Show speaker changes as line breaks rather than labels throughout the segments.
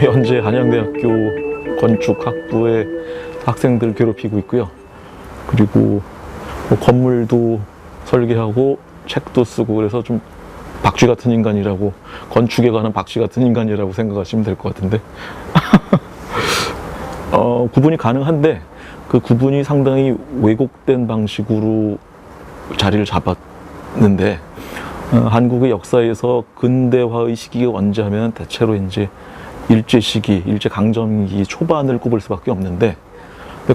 현재 한양대학교 건축학부의 학생들 괴롭히고 있고요. 그리고 뭐 건물도 설계하고 책도 쓰고 그래서 좀 박쥐 같은 인간이라고, 건축에 관한 박쥐 같은 인간이라고 생각하시면 될 것 같은데 구분이 가능한데 그 구분이 상당히 왜곡된 방식으로 자리를 잡았는데 한국의 역사에서 근대화의 시기가 언제 하면 대체로 이제 일제시기, 일제강점기 초반을 꼽을 수밖에 없는데,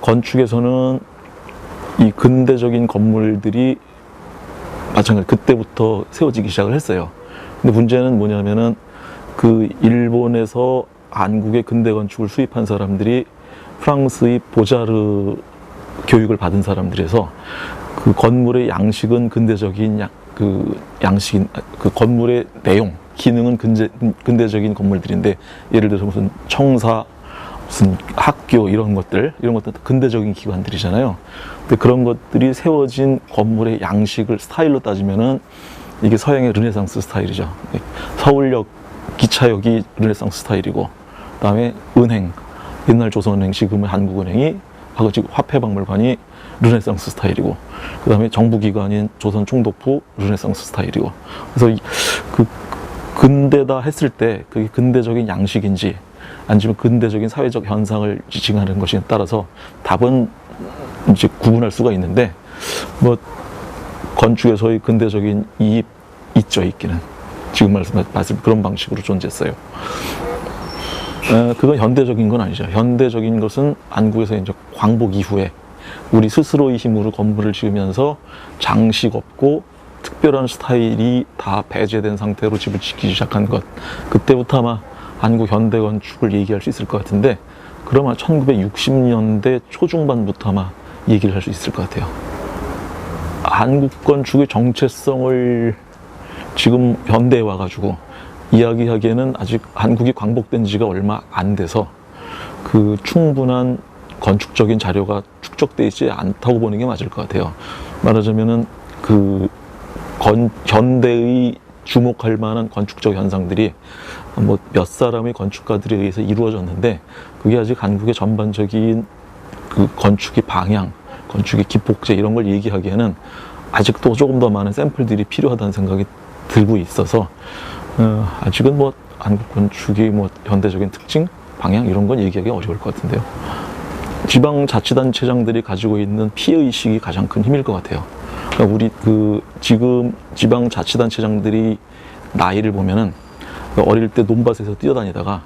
건축에서는 이 근대적인 건물들이 마찬가지 그때부터 세워지기 시작을 했어요. 근데 문제는 뭐냐면은 그 일본에서 한국의 근대 건축을 수입한 사람들이 프랑스의 보자르 교육을 받은 사람들에서 그 건물의 양식은 근대적인 양식인 그 건물의 내용, 기능은 근대적인 건물들인데, 예를 들어서 무슨 청사, 무슨 학교 이런 것들 근대적인 기관들이잖아요. 근데 그런 것들이 세워진 건물의 양식을 스타일로 따지면은 이게 서양의 르네상스 스타일이죠. 서울역 기차역이 르네상스 스타일이고, 그다음에 은행, 옛날 조선은행, 지금은 한국은행이 하고 지금 화폐박물관이 르네상스 스타일이고, 그다음에 정부기관인 조선총독부 르네상스 스타일이고, 그래서 그 근대다 했을 때 그게 근대적인 양식인지 아니면 근대적인 사회적 현상을 지칭하는 것에 따라서 답은 이제 구분할 수가 있는데, 뭐 건축에서의 근대적인 이입 있죠, 있기는. 지금 말씀 그런 방식으로 존재했어요. 그건 현대적인 건 아니죠. 현대적인 것은 한국에서 이제 광복 이후에 우리 스스로의 힘으로 건물을 지으면서 장식 없고 특별한 스타일이 다 배제된 상태로 집을 짓기 시작한 것, 그때부터 아마 한국 현대 건축을 얘기할 수 있을 것 같은데, 그러면 1960년대 초중반부터 아마 얘기를 할 수 있을 것 같아요. 한국 건축의 정체성을 지금 현대에 와가지고 이야기하기에는 아직 한국이 광복된 지가 얼마 안 돼서 그 충분한 건축적인 자료가 축적되어 있지 않다고 보는 게 맞을 것 같아요. 말하자면은 그 현대의 주목할 만한 건축적 현상들이 뭐 몇 사람의 건축가들에 의해서 이루어졌는데, 그게 아직 한국의 전반적인 그 건축의 방향, 건축의 기폭제 이런 걸 얘기하기에는 아직도 조금 더 많은 샘플들이 필요하다는 생각이 들고 있어서 아직은 뭐 한국 건축의 뭐 현대적인 특징, 방향 이런 건 얘기하기 어려울 것 같은데요. 지방자치단체장들이 가지고 있는 피해의식이 가장 큰 힘일 것 같아요. 그러니까 우리 지금 지방자치단체장들이 나이를 보면은 어릴 때 논밭에서 뛰어다니다가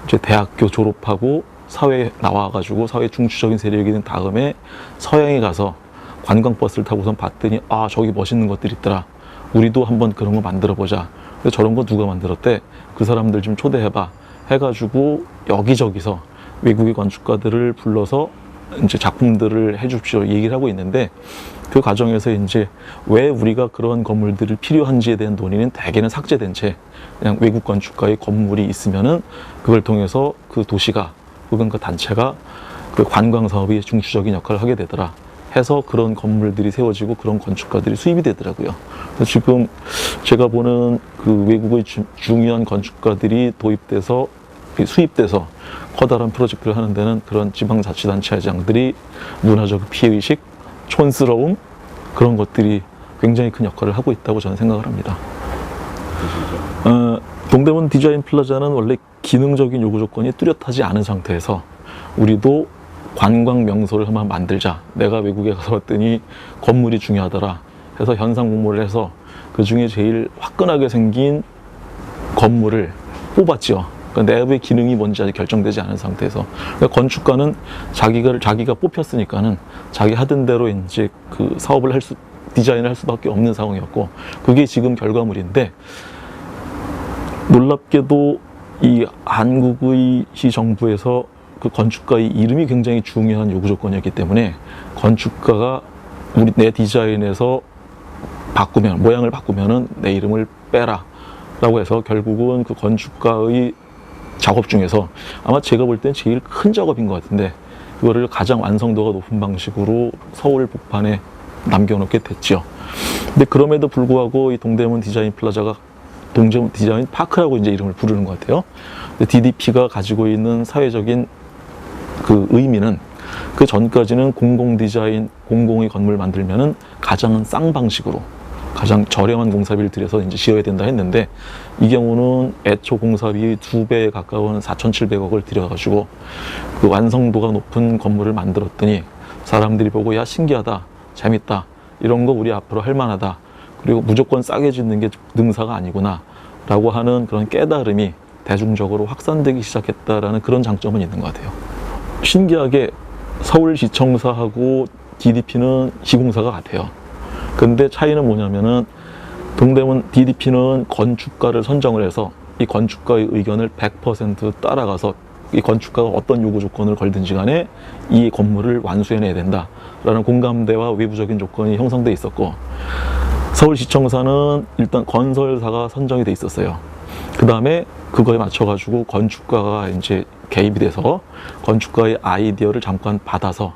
이제 대학교 졸업하고 사회에 나와가지고 사회 중추적인 세력이 된 다음에 서양에 가서 관광버스를 타고선 봤더니, 아, 저기 멋있는 것들이 있더라, 우리도 한번 그런 거 만들어 보자. 그래서 저런 거 누가 만들었대? 그 사람들 좀 초대해봐 해가지고 여기저기서 외국의 건축가들을 불러서 이제 작품들을 해줍시오 얘기를 하고 있는데, 그 과정에서 이제 왜 우리가 그런 건물들을 필요한지에 대한 논의는 대개는 삭제된 채 그냥 외국 건축가의 건물이 있으면은 그걸 통해서 그 도시가 혹은 그 단체가 그 관광 사업의 중추적인 역할을 하게 되더라 해서 그런 건물들이 세워지고 그런 건축가들이 수입이 되더라고요. 그래서 지금 제가 보는 그 외국의 중요한 건축가들이 도입돼서 수입돼서 커다란 프로젝트를 하는 데는 그런 지방자치단체장들이 문화적 피해의식, 촌스러움 그런 것들이 굉장히 큰 역할을 하고 있다고 저는 생각을 합니다. 동대문 디자인 플라자는 원래 기능적인 요구 조건이 뚜렷하지 않은 상태에서 우리도 관광 명소를 한번 만들자. 내가 외국에 가서 봤더니 건물이 중요하더라 해서 현상 공모를 해서 그 중에 제일 화끈하게 생긴 건물을 뽑았죠. 그러니까 내부의 기능이 뭔지 아직 결정되지 않은 상태에서, 그러니까 건축가는 자기가 뽑혔으니까는 자기 하던 대로 이제 그 사업을 디자인을 할 수밖에 없는 상황이었고, 그게 지금 결과물인데, 놀랍게도 이 한국의 시 정부에서 그 건축가의 이름이 굉장히 중요한 요구 조건이었기 때문에 건축가가 내 디자인에서 모양을 바꾸면은 내 이름을 빼라 라고 해서 결국은 그 건축가의 작업 중에서 아마 제가 볼 땐 제일 큰 작업인 것 같은데, 그거를 가장 완성도가 높은 방식으로 서울 복판에 남겨놓게 됐죠. 근데 그럼에도 불구하고 이 동대문 디자인 플라자가 동대문 디자인 파크라고 이제 이름을 부르는 것 같아요. DDP가 가지고 있는 사회적인 그 의미는, 그 전까지는 공공 디자인, 공공의 건물 만들면은 가장 싼 방식으로 가장 저렴한 공사비를 들여서 이제 지어야 된다 했는데, 이 경우는 애초 공사비 2배에 가까운 4,700억을 들여가지고 그 완성도가 높은 건물을 만들었더니 사람들이 보고 야 신기하다, 재밌다, 이런 거 우리 앞으로 할 만하다, 그리고 무조건 싸게 짓는 게 능사가 아니구나 라고 하는 그런 깨달음이 대중적으로 확산되기 시작했다라는 그런 장점은 있는 것 같아요. 신기하게 서울시청사하고 DDP는 시공사가 같아요. 근데 차이는 뭐냐면은 동대문 DDP는 건축가를 선정을 해서 이 건축가의 의견을 100% 따라가서 이 건축가가 어떤 요구 조건을 걸든지 간에 이 건물을 완수해내야 된다라는 공감대와 외부적인 조건이 형성돼 있었고, 서울시청사는 일단 건설사가 선정이 돼 있었어요. 그 다음에 그거에 맞춰가지고 건축가가 이제 개입이 돼서 건축가의 아이디어를 잠깐 받아서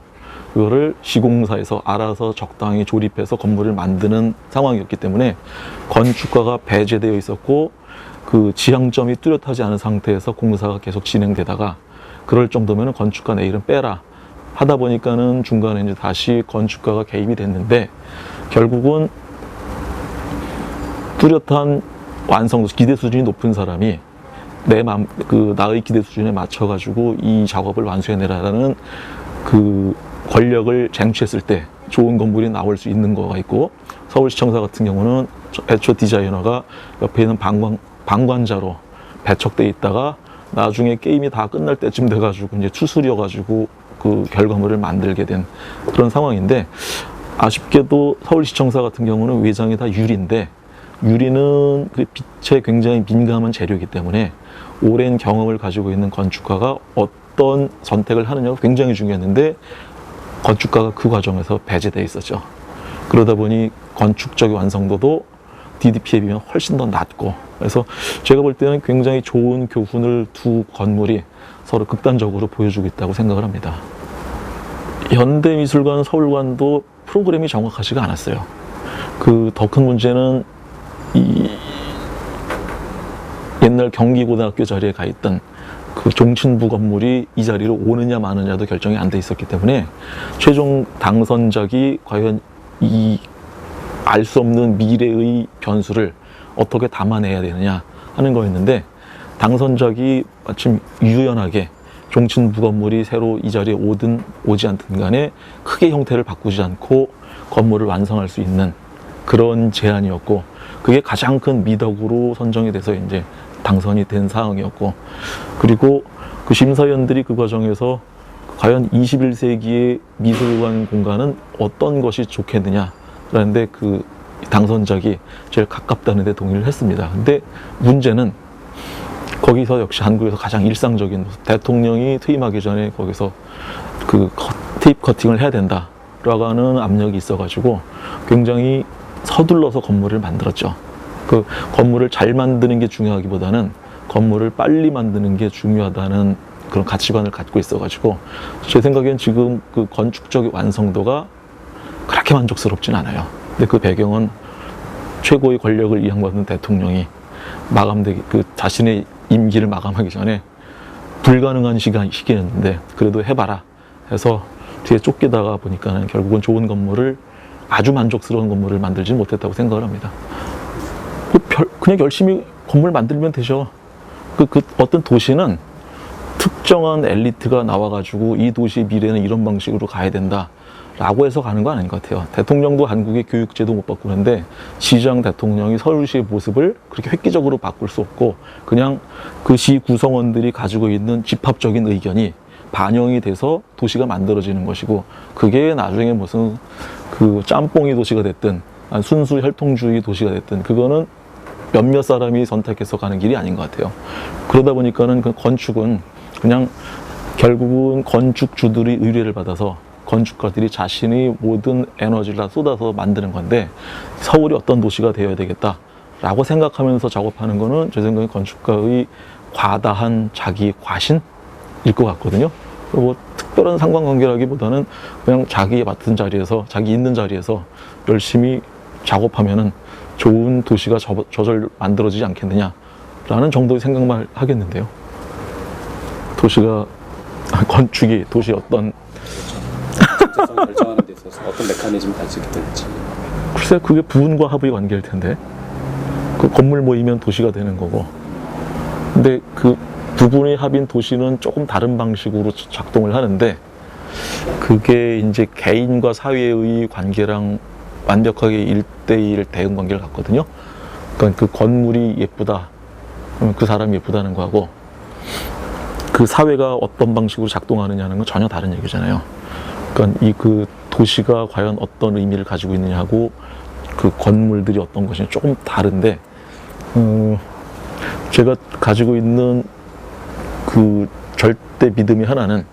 그거를 시공사에서 알아서 적당히 조립해서 건물을 만드는 상황이었기 때문에 건축가가 배제되어 있었고, 그 지향점이 뚜렷하지 않은 상태에서 공사가 계속 진행되다가 그럴 정도면 건축가 내 이름 빼라 하다 보니까는 중간에 이제 다시 건축가가 개입이 됐는데, 결국은 뚜렷한 완성도, 기대 수준이 높은 사람이 나의 기대 수준에 맞춰가지고 이 작업을 완수해내라라는 그 권력을 쟁취했을 때 좋은 건물이 나올 수 있는 거가 있고, 서울시청사 같은 경우는 애초 디자이너가 옆에 있는 방관자로 배척돼 있다가 나중에 게임이 다 끝날 때쯤 돼가지고 이제 추스려가지고 그 결과물을 만들게 된 그런 상황인데, 아쉽게도 서울시청사 같은 경우는 외장이 다 유리인데, 유리는 그 빛에 굉장히 민감한 재료이기 때문에 오랜 경험을 가지고 있는 건축가가 어떤 선택을 하느냐가 굉장히 중요했는데 건축가가 그 과정에서 배제되어 있었죠. 그러다 보니 건축적 완성도도 DDP에 비하면 훨씬 더 낮고, 그래서 제가 볼 때는 굉장히 좋은 교훈을 두 건물이 서로 극단적으로 보여주고 있다고 생각을 합니다. 현대미술관 서울관도 프로그램이 정확하지가 않았어요. 그 더 큰 문제는 이 옛날 경기고등학교 자리에 가 있던 그 종친부 건물이 이 자리로 오느냐 마느냐도 결정이 안 돼 있었기 때문에 최종 당선작이 과연 이 알 수 없는 미래의 변수를 어떻게 담아내야 되느냐 하는 거였는데, 당선작이 마침 유연하게 종친부 건물이 새로 이 자리에 오든 오지 않든 간에 크게 형태를 바꾸지 않고 건물을 완성할 수 있는 그런 제안이었고, 그게 가장 큰 미덕으로 선정이 돼서 이제 당선이 된 상황이었고, 그리고 그 심사위원들이 그 과정에서 과연 21세기의 미술관 공간은 어떤 것이 좋겠느냐 라는데 그 당선작이 제일 가깝다는 데 동의를 했습니다. 근데 문제는 거기서 역시 한국에서 가장 일상적인, 대통령이 퇴임하기 전에 거기서 그 테이프 커팅을 해야 된다라고 하는 압력이 있어가지고 굉장히 서둘러서 건물을 만들었죠. 그 건물을 잘 만드는 게 중요하기보다는 건물을 빨리 만드는 게 중요하다는 그런 가치관을 갖고 있어가지고 제 생각엔 지금 그 건축적 완성도가 그렇게 만족스럽진 않아요. 근데 그 배경은 최고의 권력을 이양받은 대통령이 그 자신의 임기를 마감하기 전에 불가능한 시기였는데 그래도 해봐라 해서 뒤에 쫓기다가 보니까는 결국은 좋은 건물을, 아주 만족스러운 건물을 만들지 못했다고 생각을 합니다. 그냥 열심히 건물 만들면 되죠. 그 어떤 도시는 특정한 엘리트가 나와가지고 이 도시의 미래는 이런 방식으로 가야 된다 라고 해서 가는 건 아닌 것 같아요. 대통령도 한국의 교육제도 못 바꾸는데 시장 대통령이 서울시의 모습을 그렇게 획기적으로 바꿀 수 없고, 그냥 그 시 구성원들이 가지고 있는 집합적인 의견이 반영이 돼서 도시가 만들어지는 것이고, 그게 나중에 무슨 그 짬뽕이 도시가 됐든 순수 혈통주의 도시가 됐든 그거는 몇몇 사람이 선택해서 가는 길이 아닌 것 같아요. 그러다 보니까는 그 건축은 그냥 결국은 건축주들이 의뢰를 받아서 건축가들이 자신의 모든 에너지를 다 쏟아서 만드는 건데, 서울이 어떤 도시가 되어야 되겠다 라고 생각하면서 작업하는 거는 제 생각에 건축가의 과다한 자기 과신일 것 같거든요. 뭐 특별한 상관관계라기보다는 그냥 자기 맡은 자리에서, 자기 있는 자리에서 열심히 작업하면은 좋은 도시가 저절 만들어지지 않겠느냐라는 정도의 생각만 하겠는데요. 도시가, 건축이 도시 어떤
정체성 결정하는 데 있어서 어떤 메커니즘을 가지게 될지.
글쎄 그게 부분과 합의 관계일 텐데, 그 건물 모이면 도시가 되는 거고, 근데 그 부분의 합인 도시는 조금 다른 방식으로 작동을 하는데, 그게 이제 개인과 사회의 관계랑 완벽하게 1대1 대응 관계를 갖거든요. 그러니까 그 건물이 예쁘다 그러면 그 사람이 예쁘다는 거하고, 그 사회가 어떤 방식으로 작동하느냐는 건 전혀 다른 얘기잖아요. 그러니까 이 그 도시가 과연 어떤 의미를 가지고 있느냐고 그 건물들이 어떤 것이 조금 다른데, 제가 가지고 있는 그 절대 믿음이 하나는,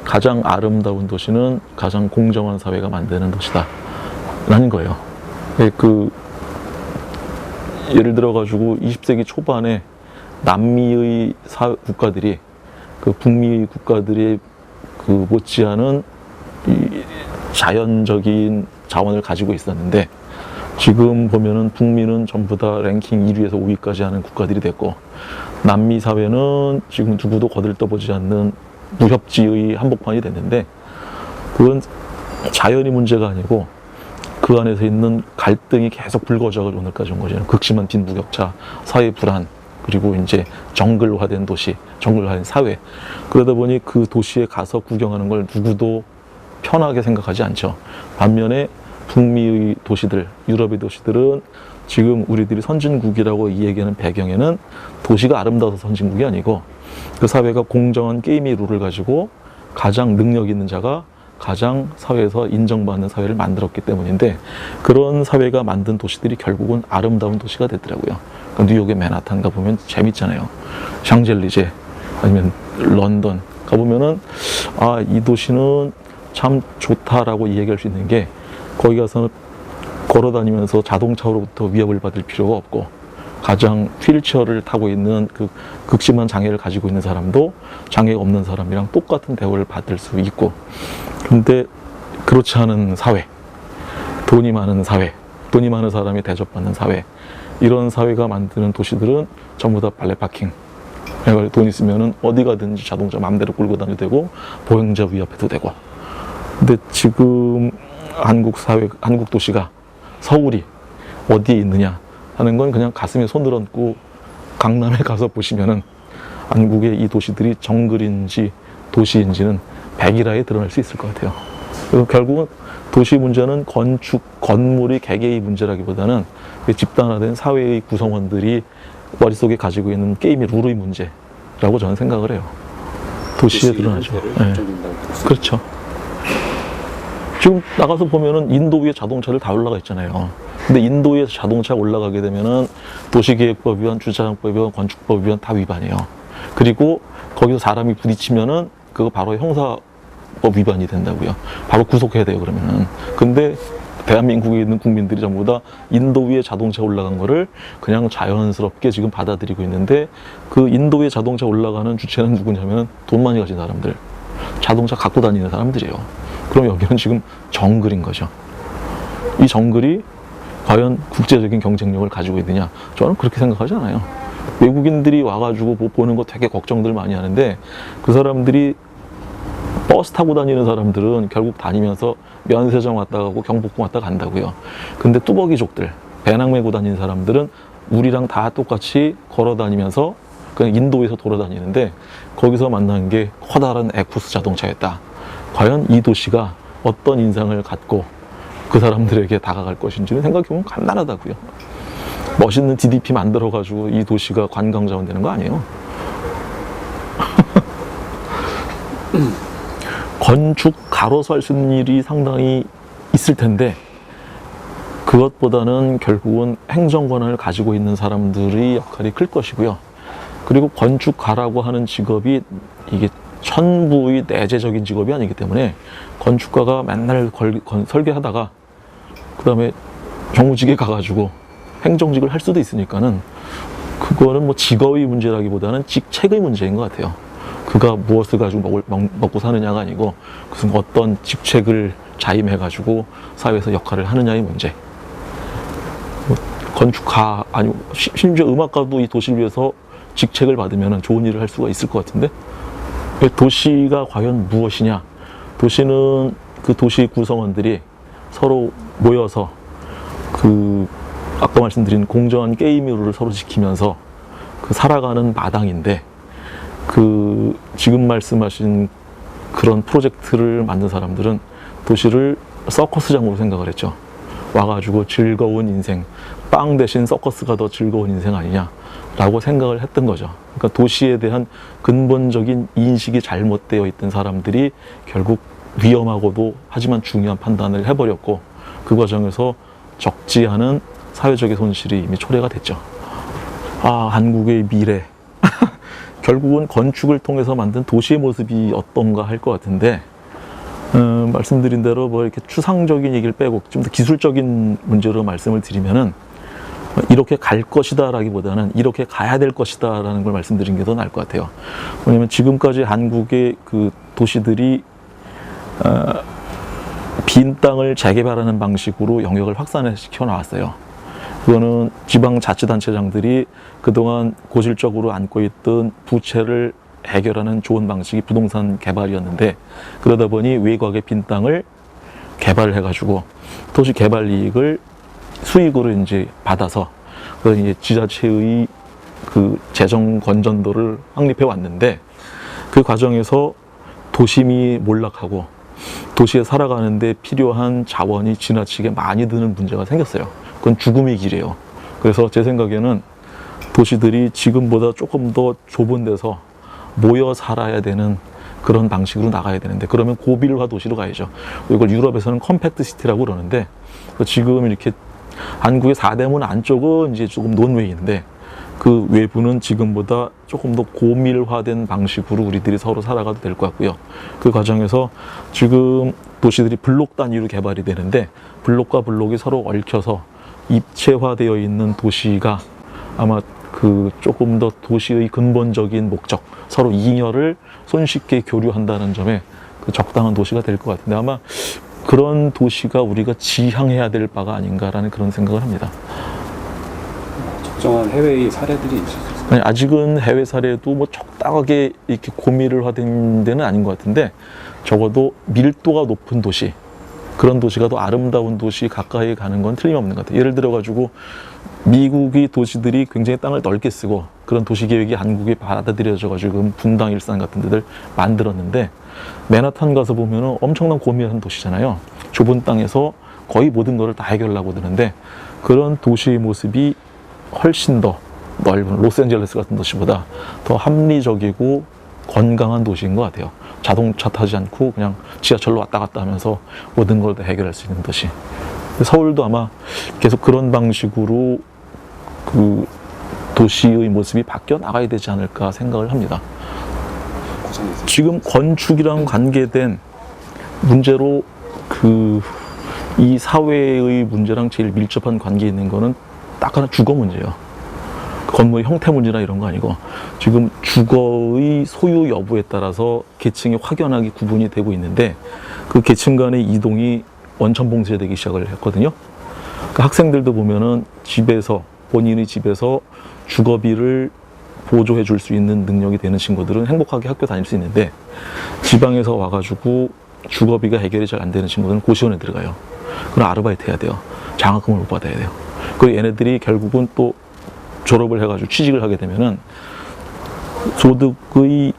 가장 아름다운 도시는 가장 공정한 사회가 만드는 도시다 라는 거예요. 그 예를 들어 가지고 20세기 초반에 남미의 국가들이 그 북미의 국가들이 그 못지않은 이 자연적인 자원을 가지고 있었는데, 지금 보면은 북미는 전부 다 랭킹 1위에서 5위까지 하는 국가들이 됐고, 남미 사회는 지금 누구도 거들떠보지 않는 무협지의 한복판이 됐는데, 그건 자연이 문제가 아니고 그 안에서 있는 갈등이 계속 불거져서 오늘까지 온 거죠. 극심한 빈부격차, 사회 불안, 그리고 이제 정글화된 도시, 정글화된 사회. 그러다 보니 그 도시에 가서 구경하는 걸 누구도 편하게 생각하지 않죠. 반면에 북미의 도시들, 유럽의 도시들은 지금 우리들이 선진국이라고 이 얘기하는 배경에는 도시가 아름다워서 선진국이 아니고, 그 사회가 공정한 게임의 룰을 가지고 가장 능력 있는 자가 가장 사회에서 인정받는 사회를 만들었기 때문인데, 그런 사회가 만든 도시들이 결국은 아름다운 도시가 되더라고요. 그러니까 뉴욕의 맨하탄 가보면 재밌잖아요. 샹젤리제 아니면 런던 가보면은, 아, 이 도시는 참 좋다라고 얘기할 수 있는 게, 거기 가서는 걸어다니면서 자동차로부터 위협을 받을 필요가 없고, 가장 휠체어를 타고 있는 그 극심한 장애를 가지고 있는 사람도 장애가 없는 사람이랑 똑같은 대우를 받을 수 있고, 근데 그렇지 않은 사회, 돈이 많은 사회, 돈이 많은 사람이 대접받는 사회, 이런 사회가 만드는 도시들은 전부 다 발레 파킹. 내가 돈 있으면은 어디 가든지 자동차 마음대로 끌고 다녀도 되고, 보행자 위협해도 되고. 근데 지금 한국 사회, 한국 도시가, 서울이 어디에 있느냐 하는 건 그냥 가슴에 손을 얹고 강남에 가서 보시면은 한국의 이 도시들이 정글인지 도시인지는 백일하에 드러날 수 있을 것 같아요. 그리고 결국은 도시 문제는 건축, 건물의 개개의 문제라기보다는 집단화된 사회의 구성원들이 머릿속에 가지고 있는 게임의 룰의 문제라고 저는 생각을 해요. 도시에 드러나죠. 네. 그렇죠. 지금 나가서 보면은 인도 위에 자동차를 다 올라가 있잖아요. 근데 인도에 자동차가 올라가게 되면은 도시계획법 위반, 주차장법 위반, 건축법 위반 다 위반이에요. 그리고 거기서 사람이 부딪히면은 그거 바로 형사법 위반이 된다고요. 바로 구속해야 돼요, 그러면은. 근데 대한민국에 있는 국민들이 전부 다 인도 위에 자동차 올라간 거를 그냥 자연스럽게 지금 받아들이고 있는데, 그 인도 위에 자동차 올라가는 주체는 누구냐면 돈 많이 가진 사람들, 자동차 갖고 다니는 사람들이에요. 그럼 여기는 지금 정글인 거죠. 이 정글이 과연 국제적인 경쟁력을 가지고 있느냐? 저는 그렇게 생각하지 않아요. 외국인들이 와가지고 보는 거 되게 걱정들 많이 하는데, 그 사람들이 버스 타고 다니는 사람들은 결국 다니면서 면세점 왔다 가고 경복궁 왔다 간다고요. 근데 뚜벅이족들, 배낭 메고 다니는 사람들은 우리랑 다 똑같이 걸어 다니면서 그냥 인도에서 돌아다니는데, 거기서 만난 게 커다란 에쿠스 자동차였다. 과연 이 도시가 어떤 인상을 갖고 그 사람들에게 다가갈 것인지는 생각해보면 간단하다고요. 멋있는 DDP 만들어가지고 이 도시가 관광 자원 되는 거 아니에요. 건축 가로서 할 수 있는 일이 상당히 있을 텐데, 그것보다는 결국은 행정 권한을 가지고 있는 사람들의 역할이 클 것이고요. 그리고 건축가라고 하는 직업이 이게 천부의 내재적인 직업이 아니기 때문에, 건축가가 맨날 설계하다가 그 다음에 정무직에 가가지고 행정직을 할 수도 있으니까는 그거는 뭐 직업의 문제라기보다는 직책의 문제인 것 같아요. 그가 무엇을 가지고 먹고 사느냐가 아니고 무슨 어떤 직책을 자임해가지고 사회에서 역할을 하느냐의 문제. 뭐 건축가 아니고 심지어 음악가도 이 도시를 위해서 직책을 받으면 좋은 일을 할 수가 있을 것 같은데 도시가 과연 무엇이냐? 도시는 그 도시 구성원들이 서로 모여서 그 아까 말씀드린 공정한 게임의 룰을 서로 지키면서 그 살아가는 마당인데 그 지금 말씀하신 그런 프로젝트를 만든 사람들은 도시를 서커스장으로 생각을 했죠. 와가지고 즐거운 인생, 빵 대신 서커스가 더 즐거운 인생 아니냐라고 생각을 했던 거죠. 그러니까 도시에 대한 근본적인 인식이 잘못되어 있던 사람들이 결국 위험하고도 하지만 중요한 판단을 해버렸고 그 과정에서 적지 않은 사회적인 손실이 이미 초래가 됐죠. 아, 한국의 미래. 결국은 건축을 통해서 만든 도시의 모습이 어떤가 할 것 같은데 말씀드린 대로 뭐 이렇게 추상적인 얘기를 빼고 좀 더 기술적인 문제로 말씀을 드리면은 이렇게 갈 것이다라기보다는 이렇게 가야 될 것이다라는 걸 말씀드린 게 더 나을 것 같아요. 왜냐하면 지금까지 한국의 그 도시들이 빈 땅을 재개발하는 방식으로 영역을 확산시켜 나왔어요. 그거는 지방자치단체장들이 그동안 고질적으로 안고 있던 부채를 해결하는 좋은 방식이 부동산 개발이었는데 그러다 보니 외곽의 빈 땅을 개발해가지고 도시 개발 이익을 수익으로 이제 받아서 그 이제 지자체의 그 재정 건전도를 확립해 왔는데 그 과정에서 도심이 몰락하고 도시에 살아가는데 필요한 자원이 지나치게 많이 드는 문제가 생겼어요. 그건 죽음의 길이에요. 그래서 제 생각에는 도시들이 지금보다 조금 더 좁은 데서 모여 살아야 되는 그런 방식으로 나가야 되는데 그러면 고빌화 도시로 가야죠. 이걸 유럽에서는 컴팩트 시티라고 그러는데 지금 이렇게 한국의 4대문 안쪽은 이제 조금 논웨이인데 그 외부는 지금보다 조금 더 고밀화된 방식으로 우리들이 서로 살아가도 될 것 같고요. 그 과정에서 지금 도시들이 블록 단위로 개발이 되는데 블록과 블록이 서로 얽혀서 입체화되어 있는 도시가 아마 그 조금 더 도시의 근본적인 목적, 서로 잉여를 손쉽게 교류한다는 점에 그 적당한 도시가 될 것 같은데 아마 그런 도시가 우리가 지향해야 될 바가 아닌가라는 그런 생각을 합니다.
적정한 해외의 사례들이 있을 수 있어요?
아니, 아직은 해외 사례도 뭐 적당하게 이렇게 고밀화된 데는 아닌 것 같은데 적어도 밀도가 높은 도시, 그런 도시가 더 아름다운 도시 가까이 가는 건 틀림없는 것 같아요. 예를 들어 가지고 미국의 도시들이 굉장히 땅을 넓게 쓰고 그런 도시 계획이 한국에 받아들여져 가지고 분당, 일산 같은 데들 만들었는데 맨하탄 가서 보면은 엄청난 고밀한 도시잖아요. 좁은 땅에서 거의 모든 것을 다 해결하고 드는데 그런 도시의 모습이 훨씬 더 넓은 로스앤젤레스 같은 도시보다 더 합리적이고 건강한 도시인 것 같아요. 자동차 타지 않고 그냥 지하철로 왔다 갔다 하면서 모든 걸 다 해결할 수 있는 도시. 서울도 아마 계속 그런 방식으로 그 도시의 모습이 바뀌어 나가야 되지 않을까 생각을 합니다. 지금 건축이랑 관계된 문제로 이 사회의 문제랑 제일 밀접한 관계 있는 거는 딱 하나 주거 문제예요. 건물의 형태 문제나 이런 거 아니고 지금 주거의 소유 여부에 따라서 계층이 확연하게 구분이 되고 있는데 그 계층 간의 이동이 원천 봉쇄되기 시작을 했거든요. 그러니까 학생들도 보면은 본인의 집에서 주거비를 보조해 줄 수 있는 능력이 되는 친구들은 행복하게 학교 다닐 수 있는데 지방에서 와가지고 주거비가 해결이 잘 안 되는 친구들은 고시원에 들어가요. 그럼 아르바이트 해야 돼요. 장학금을 못 받아야 돼요. 그리고 얘네들이 결국은 또 졸업을 해가지고 취직을 하게 되면은 소득의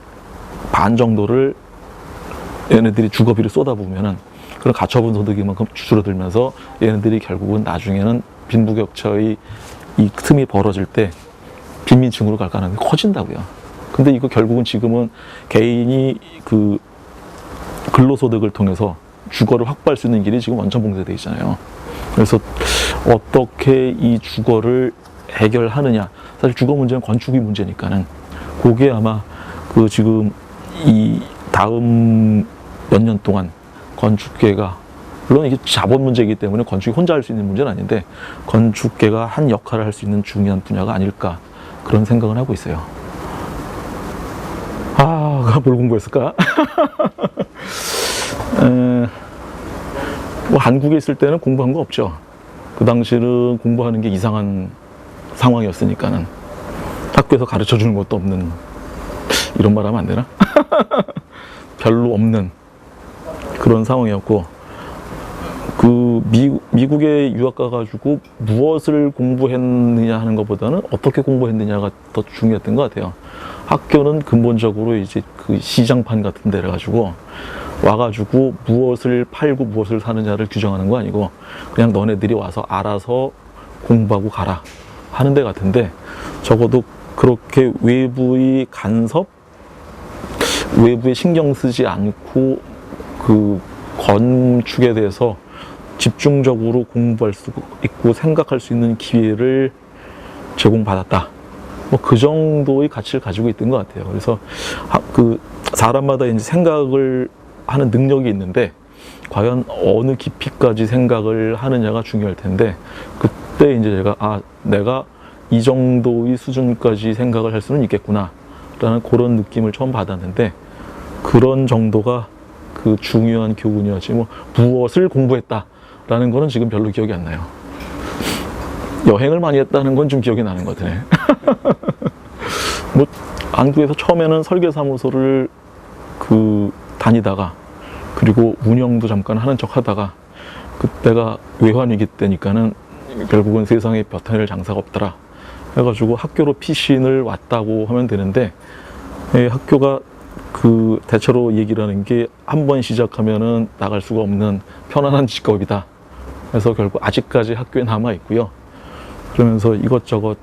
반 정도를 얘네들이 주거비를 쏟아부으면은 그런 가처분 소득이 만큼 줄어들면서 얘네들이 결국은 나중에는 빈부격차의 이 틈이 벌어질 때 빈민층으로 갈 가능성이 커진다고요. 근데 이거 결국은 지금은 개인이 그 근로소득을 통해서 주거를 확보할 수 있는 길이 지금 원천 봉쇄되어 있잖아요. 그래서 어떻게 이 주거를 해결하느냐. 사실 주거 문제는 건축의 문제니까는 그게 아마 그 지금 이 다음 몇 년 동안 건축계가 물론 이게 자본 문제이기 때문에 건축이 혼자 할 수 있는 문제는 아닌데 건축계가 한 역할을 할 수 있는 중요한 분야가 아닐까 그런 생각을 하고 있어요. 뭘 공부했을까? 뭐 한국에 있을 때는 공부한 거 없죠. 그 당시는 공부하는 게 이상한 상황이었으니까는 학교에서 가르쳐 주는 것도 없는, 이런 말 하면 안 되나? 별로 없는 그런 상황이었고, 그 미국에 유학 가가지고 무엇을 공부했느냐 하는 것보다는 어떻게 공부했느냐가 더 중요했던 것 같아요. 학교는 근본적으로 이제 그 시장판 같은 데를 가지고 와가지고 무엇을 팔고 무엇을 사느냐를 규정하는 거 아니고 그냥 너네들이 와서 알아서 공부하고 가라 하는 데 같은데, 적어도 그렇게 외부의 간섭, 외부에 신경 쓰지 않고 그 건축에 대해서 집중적으로 공부할 수 있고 생각할 수 있는 기회를 제공받았다. 뭐 그 정도의 가치를 가지고 있던 것 같아요. 그래서 그 사람마다 이제 생각을 하는 능력이 있는데 과연 어느 깊이까지 생각을 하느냐가 중요할 텐데, 그때 이제 제가 내가 이 정도의 수준까지 생각을 할 수는 있겠구나 라는 그런 느낌을 처음 받았는데, 그런 정도가 그 중요한 교훈이었지 뭐 무엇을 공부했다 라는 거는 지금 별로 기억이 안 나요. 여행을 많이 했다는 건 좀 기억이 나는 것 같네. 뭐 한국에서 처음에는 설계사무소를 다니다가, 그리고 운영도 잠깐 하는 척 하다가, 그때가 외환위기 때니까는 결국은 세상에 벼타낼 장사가 없더라 해가지고 학교로 피신을 왔다고 하면 되는데, 학교가 그 대체로 얘기를 하는 게 한 번 시작하면은 나갈 수가 없는 편안한 직업이다. 그래서 결국 아직까지 학교에 남아 있고요. 그러면서 이것저것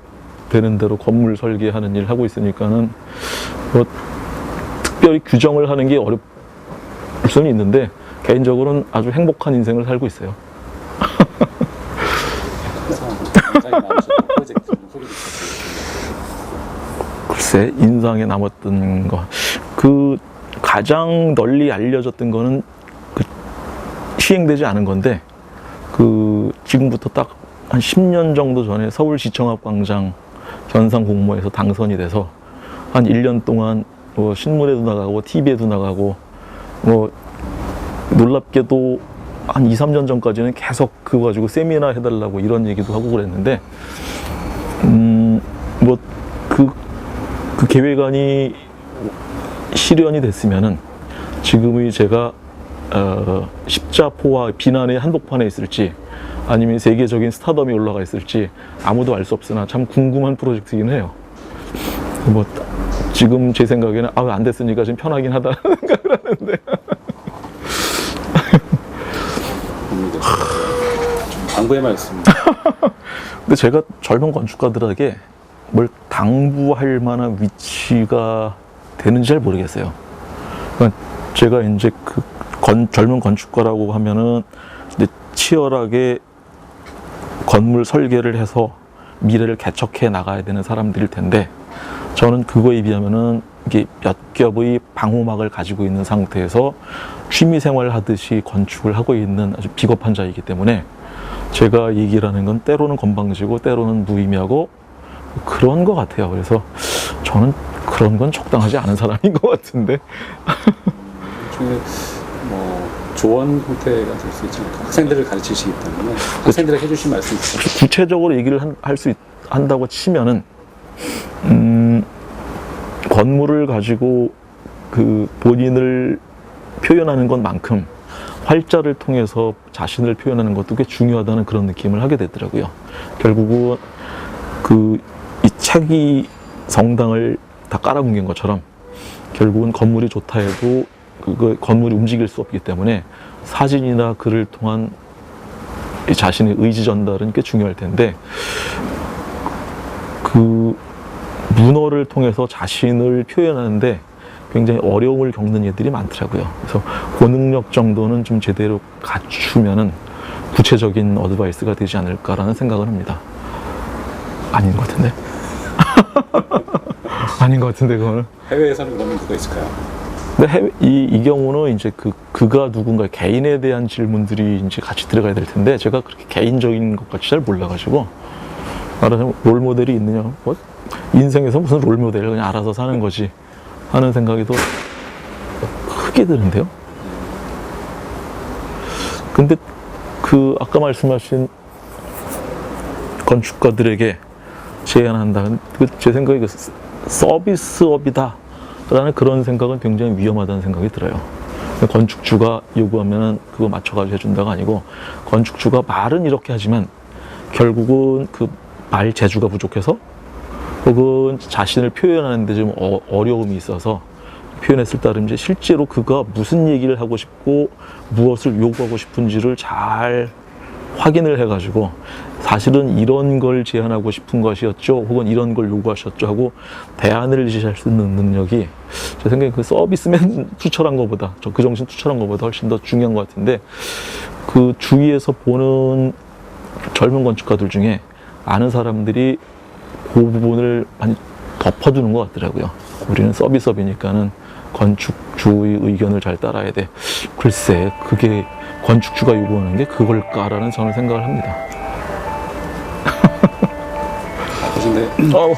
되는 대로 건물 설계하는 일 하고 있으니까는 뭐 특별히 규정을 하는 게 어렵을 수는 있는데 개인적으로는 아주 행복한 인생을 살고 있어요. 글쎄, 인상에 남았던 거, 그 가장 널리 알려졌던 거는 그 시행되지 않은 건데, 그 지금부터 딱 한 10년 정도 전에 서울시청합광장 현상 공모에서 당선이 돼서 한 1년 동안 뭐 신문에도 나가고 TV에도 나가고, 뭐 놀랍게도 한 2, 3년 전까지는 계속 그거 가지고 세미나 해달라고 이런 얘기도 하고 그랬는데, 뭐 그 계획안이 실현이 됐으면은 지금의 제가 십자포와 비난의 한복판에 있을지 아니면 세계적인 스타덤이 올라가 있을지 아무도 알 수 없으나 참 궁금한 프로젝트이긴 해요. 뭐 지금 제 생각에는 안 됐으니까 좀 편하긴 하다는 생각을 하는데.
당부의 말씀.
근데 제가 젊은 건축가들에게 뭘 당부할 만한 위치가 되는지 잘 모르겠어요. 그러니까 제가 이제 젊은 건축가라고 하면은 이제 치열하게 건물 설계를 해서 미래를 개척해 나가야 되는 사람들일 텐데, 저는 그거에 비하면은 이게 몇 겹의 방호막을 가지고 있는 상태에서 취미 생활 하듯이 건축을 하고 있는 아주 비겁한 자이기 때문에, 제가 얘기를 하는 건 때로는 건방지고 때로는 무의미하고 그런 것 같아요. 그래서 저는 그런 건 적당하지 않은 사람인 것 같은데.
뭐 조언 형태가 될 수 있지 않을까? 학생들을 가르치시기 때문에 학생들에게 해주신 말씀 있으시죠?
구체적으로 얘기를 한다고 치면은 건물을 가지고 그 본인을 표현하는 것만큼 활자를 통해서 자신을 표현하는 것도 꽤 중요하다는 그런 느낌을 하게 되더라고요. 결국은 이 책이 성당을 다 깔아뭉갠 것처럼 결국은 건물이 좋다 해도 건물이 움직일 수 없기 때문에 사진이나 글을 통한 자신의 의지 전달은 꽤 중요할 텐데, 그 문어를 통해서 자신을 표현하는데 굉장히 어려움을 겪는 애들이 많더라고요. 그래서 그 능력 정도는 좀 제대로 갖추면은 구체적인 어드바이스가 되지 않을까라는 생각을 합니다. 아닌 것 같은데? 아닌 것 같은데, 그거는.
해외에서는 그러면 누가 있을까요?
근데 이 경우는 이제 그가 누군가 개인에 대한 질문들이 이제 같이 들어가야 될 텐데 제가 그렇게 개인적인 것 같이 잘 몰라가지고 말하자면 롤 모델이 있느냐 뭐 인생에서 무슨 롤 모델을 그냥 알아서 사는 거지 하는 생각이 더 크게 드는데요. 근데 그 아까 말씀하신 건축가들에게 제안한다. 제 생각에 그 서비스업이다. 라는 그런 생각은 굉장히 위험하다는 생각이 들어요. 건축주가 요구하면 그거 맞춰가지고 해준다가 아니고 건축주가 말은 이렇게 하지만 결국은 그 말 재주가 부족해서 혹은 자신을 표현하는데 좀 어려움이 있어서 표현했을 따름 이제 실제로 그가 무슨 얘기를 하고 싶고 무엇을 요구하고 싶은지를 잘 확인을 해가지고 사실은 이런 걸 제안하고 싶은 것이었죠 혹은 이런 걸 요구하셨죠 하고 대안을 제시할 수 있는 능력이 제 생각에 그 서비스맨 투철한 것보다 그 정신 투철한 것보다 훨씬 더 중요한 것 같은데 그 주위에서 보는 젊은 건축가들 중에 아는 사람들이 그 부분을 많이 덮어두는 것 같더라고요. 우리는 서비스업이니까는 건축주의 의견을 잘 따라야 돼. 글쎄 그게 건축주가 요구하는 게 그걸까라는 저는 생각을 합니다.
근데 시간.